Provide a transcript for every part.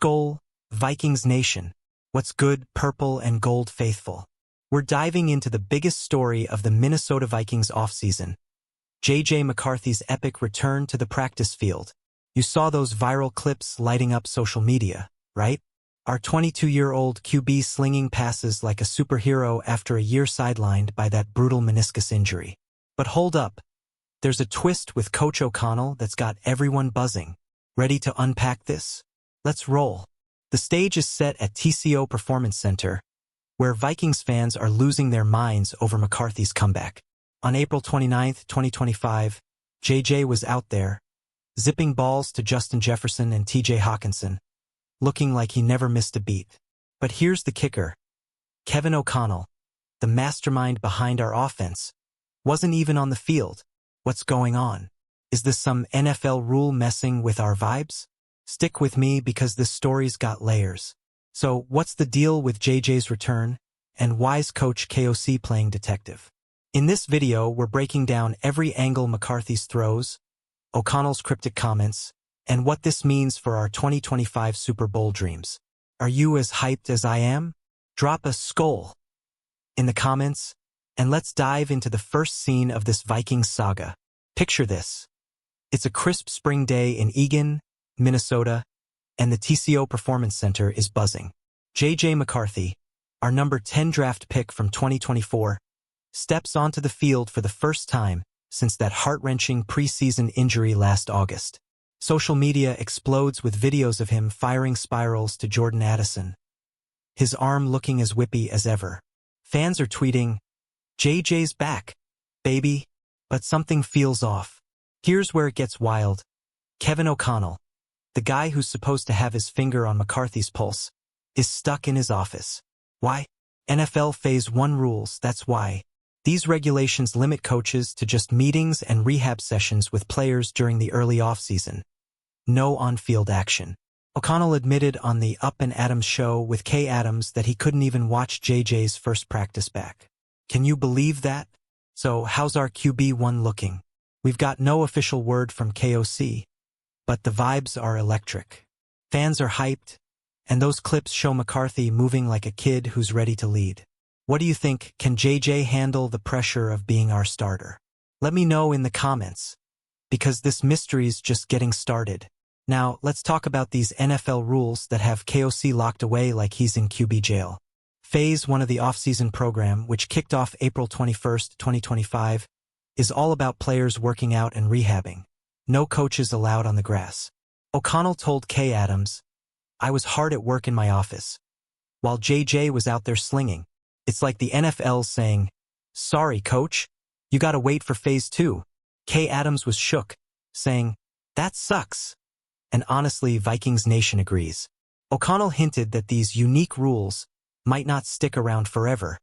Skol, Vikings Nation. What's good, purple and gold faithful? We're diving into the biggest story of the Minnesota Vikings offseason. McCarthy's epic return to the practice field. You saw those viral clips lighting up social media, right? Our 22-year-old QB slinging passes like a superhero after a year sidelined by that brutal meniscus injury. But hold up. There's a twist with Coach O'Connell that's got everyone buzzing. Ready to unpack this? Let's roll. The stage is set at TCO Performance Center, where Vikings fans are losing their minds over McCarthy's comeback. On April 29, 2025, JJ was out there, zipping balls to Justin Jefferson and TJ Hawkinson, looking like he never missed a beat. But here's the kicker. Kevin O'Connell, the mastermind behind our offense, wasn't even on the field. What's going on? Is this some NFL rule messing with our vibes? Stick with me because this story's got layers. So, what's the deal with JJ's return, and why's Coach KOC playing detective? In this video, we're breaking down every angle McCarthy's throws, O'Connell's cryptic comments, and what this means for our 2025 Super Bowl dreams. Are you as hyped as I am? Drop a Skol in the comments, and let's dive into the first scene of this Vikings saga. Picture this. It's a crisp spring day in Eagan, Minnesota, and the TCO Performance Center is buzzing. JJ McCarthy, our number 10 draft pick from 2024, steps onto the field for the first time since that heart-wrenching preseason injury last August. Social media explodes with videos of him firing spirals to Jordan Addison, his arm looking as whippy as ever. Fans are tweeting, "JJ's back, baby," but something feels off. Here's where it gets wild. Kevin O'Connell, the guy who's supposed to have his finger on McCarthy's pulse, is stuck in his office. Why? NFL Phase 1 rules, that's why. These regulations limit coaches to just meetings and rehab sessions with players during the early offseason. No on-field action. O'Connell admitted on the Up and Adams show with Kay Adams that he couldn't even watch JJ's first practice back. Can you believe that? So how's our QB1 looking? We've got no official word from KOC, but the vibes are electric. Fans are hyped, and those clips show McCarthy moving like a kid who's ready to lead. What do you think? Can JJ handle the pressure of being our starter? Let me know in the comments, because this mystery's just getting started. Now, let's talk about these NFL rules that have KOC locked away like he's in QB jail. Phase 1 of the offseason program, which kicked off April 21, 2025, is all about players working out and rehabbing. No coaches allowed on the grass. O'Connell told Kay Adams, "I was hard at work in my office, while JJ was out there slinging." It's like the NFL's saying, "Sorry, coach, you gotta wait for Phase 2. Kay Adams was shook, saying, "That sucks." And honestly, Vikings Nation agrees. O'Connell hinted that these unique rules might not stick around forever,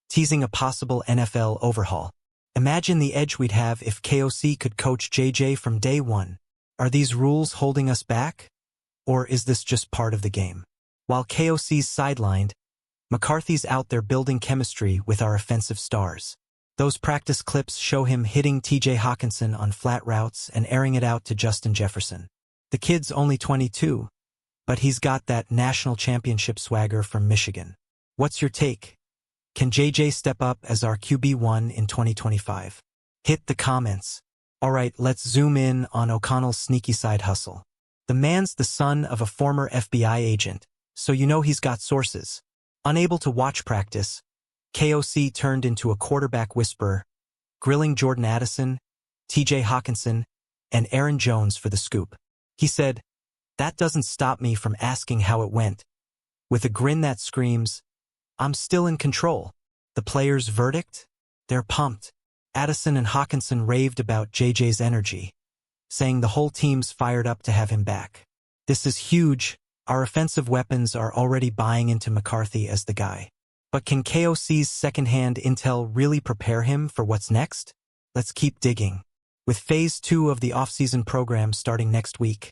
teasing a possible NFL overhaul. Imagine the edge we'd have if KOC could coach JJ from day one. Are these rules holding us back? Or is this just part of the game? While KOC's sidelined, McCarthy's out there building chemistry with our offensive stars. Those practice clips show him hitting TJ Hawkinson on flat routes and airing it out to Justin Jefferson. The kid's only 22, but he's got that national championship swagger from Michigan. What's your take? Can JJ step up as our QB1 in 2025? Hit the comments. Alright, let's zoom in on O'Connell's sneaky side hustle. The man's the son of a former FBI agent, so you know he's got sources. Unable to watch practice, KOC turned into a quarterback whisperer, grilling Jordan Addison, TJ Hawkinson, and Aaron Jones for the scoop. He said, "That doesn't stop me from asking how it went," with a grin that screams, "I'm still in control." The players' verdict? They're pumped. Addison and Hawkinson raved about JJ's energy, saying the whole team's fired up to have him back. This is huge. Our offensive weapons are already buying into McCarthy as the guy. But can KOC's secondhand intel really prepare him for what's next? Let's keep digging. With Phase 2 of the offseason program starting next week,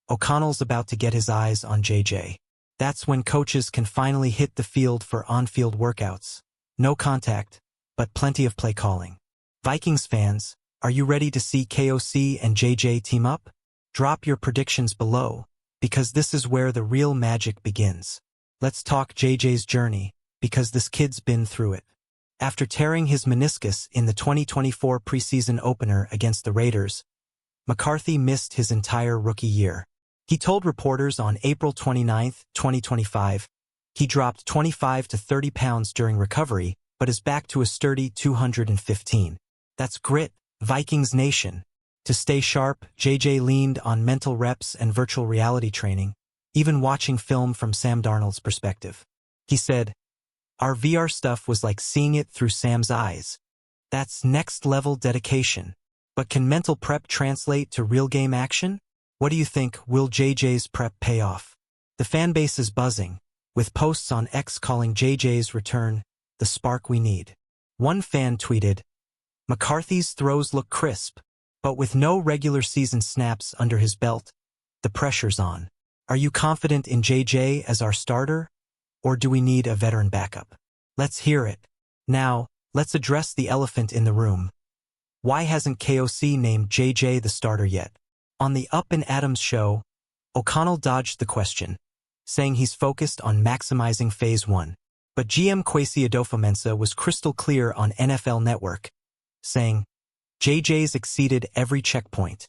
O'Connell's about to get his eyes on JJ. That's when coaches can finally hit the field for on-field workouts. No contact, but plenty of play calling. Vikings fans, are you ready to see KOC and JJ team up? Drop your predictions below, because this is where the real magic begins. Let's talk JJ's journey, because this kid's been through it. After tearing his meniscus in the 2024 preseason opener against the Raiders, McCarthy missed his entire rookie year. He told reporters on April 29, 2025, he dropped 25 to 30 pounds during recovery, but is back to a sturdy 215. That's grit, Vikings Nation. To stay sharp, JJ leaned on mental reps and virtual reality training, even watching film from Sam Darnold's perspective. He said, "Our VR stuff was like seeing it through Sam's eyes. That's next-level dedication. But can mental prep translate to real-game action? What do you think? Will JJ's prep pay off?" The fanbase is buzzing, with posts on X calling JJ's return the spark we need. One fan tweeted, "McCarthy's throws look crisp, but with no regular season snaps under his belt, the pressure's on. Are you confident in JJ as our starter, or do we need a veteran backup?" Let's hear it. Now, let's address the elephant in the room. Why hasn't KOC named JJ the starter yet? On the Up and Adams show, O'Connell dodged the question, saying he's focused on maximizing Phase 1. But GM Kwesi Adofo-Mensah was crystal clear on NFL Network, saying, "JJ's exceeded every checkpoint.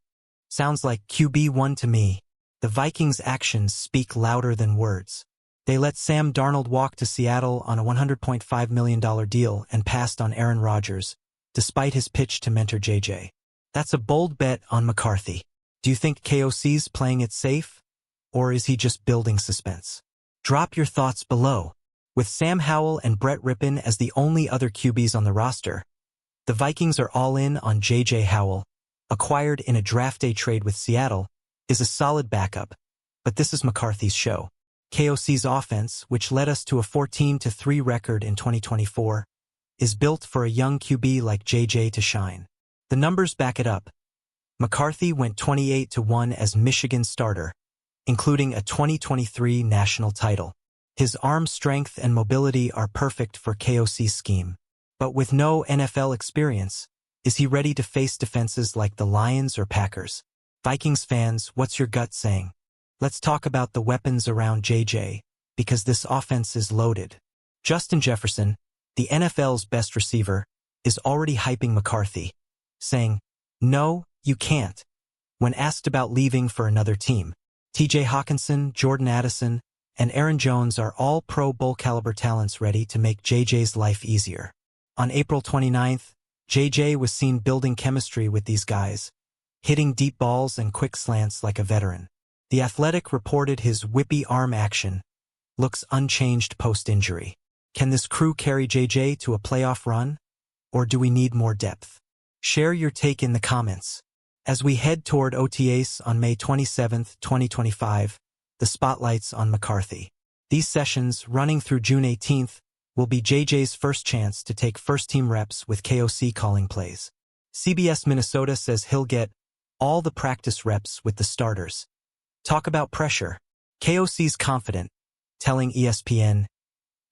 Sounds like QB1 to me." The Vikings' actions speak louder than words. They let Sam Darnold walk to Seattle on a $100.5 million deal and passed on Aaron Rodgers, despite his pitch to mentor JJ. That's a bold bet on McCarthy. Do you think KOC's playing it safe, or is he just building suspense? Drop your thoughts below. With Sam Howell and Brett Rippon as the only other QBs on the roster, the Vikings are all in on JJ Howell, acquired in a draft day trade with Seattle, is a solid backup, but this is McCarthy's show. KOC's offense, which led us to a 14-3 record in 2024, is built for a young QB like JJ to shine. The numbers back it up. McCarthy went 28-1 as Michigan's starter, including a 2023 national title. His arm strength and mobility are perfect for KOC's scheme. But with no NFL experience, is he ready to face defenses like the Lions or Packers? Vikings fans, what's your gut saying? Let's talk about the weapons around JJ, because this offense is loaded. Justin Jefferson, the NFL's best receiver, is already hyping McCarthy, saying, "No, you can't," when asked about leaving for another team. TJ Hawkinson, Jordan Addison, and Aaron Jones are all Pro Bowl caliber talents ready to make JJ's life easier. On April 29th, JJ was seen building chemistry with these guys, hitting deep balls and quick slants like a veteran. The Athletic reported his whippy arm action looks unchanged post-injury. Can this crew carry JJ to a playoff run, or do we need more depth? Share your take in the comments. As we head toward OTAs on May 27, 2025, the spotlight's on McCarthy. These sessions, running through June 18th, will be JJ's first chance to take first-team reps with KOC calling plays. CBS Minnesota says he'll get all the practice reps with the starters. Talk about pressure. KOC's confident, telling ESPN,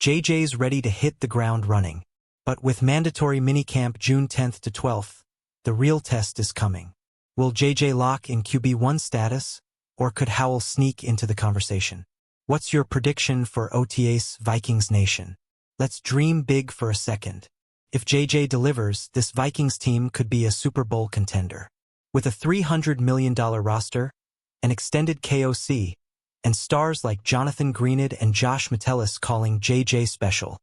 JJ's ready to hit the ground running. But with mandatory minicamp June 10th to 12th, the real test is coming. Will JJ lock in QB1 status, or could Howell sneak into the conversation? What's your prediction for OTAs, Vikings Nation? Let's dream big for a second. If JJ delivers, this Vikings team could be a Super Bowl contender. With a $300 million roster, an extended KOC, and stars like Jonathan Greenid and Josh Metellus calling JJ special.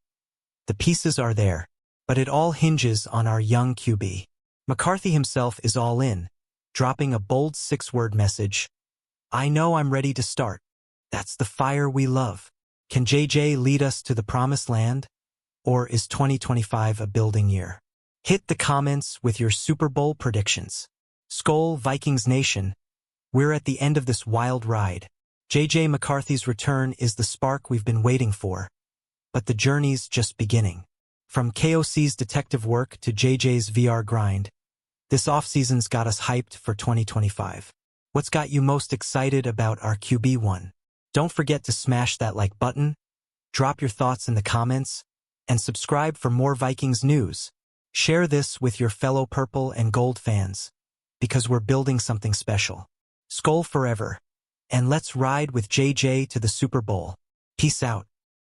The pieces are there, but it all hinges on our young QB. McCarthy himself is all in, dropping a bold 6-word message. "I know I'm ready to start." That's the fire we love. Can JJ lead us to the promised land, or is 2025 a building year? Hit the comments with your Super Bowl predictions. Skol, Vikings Nation. We're at the end of this wild ride. JJ McCarthy's return is the spark we've been waiting for, but the journey's just beginning. From KOC's detective work to JJ's VR grind, this offseason's got us hyped for 2025. What's got you most excited about our QB1? Don't forget to smash that like button, drop your thoughts in the comments, and subscribe for more Vikings news. Share this with your fellow purple and gold fans, because we're building something special. Skol forever. and let's ride with JJ to the Super Bowl. Peace out.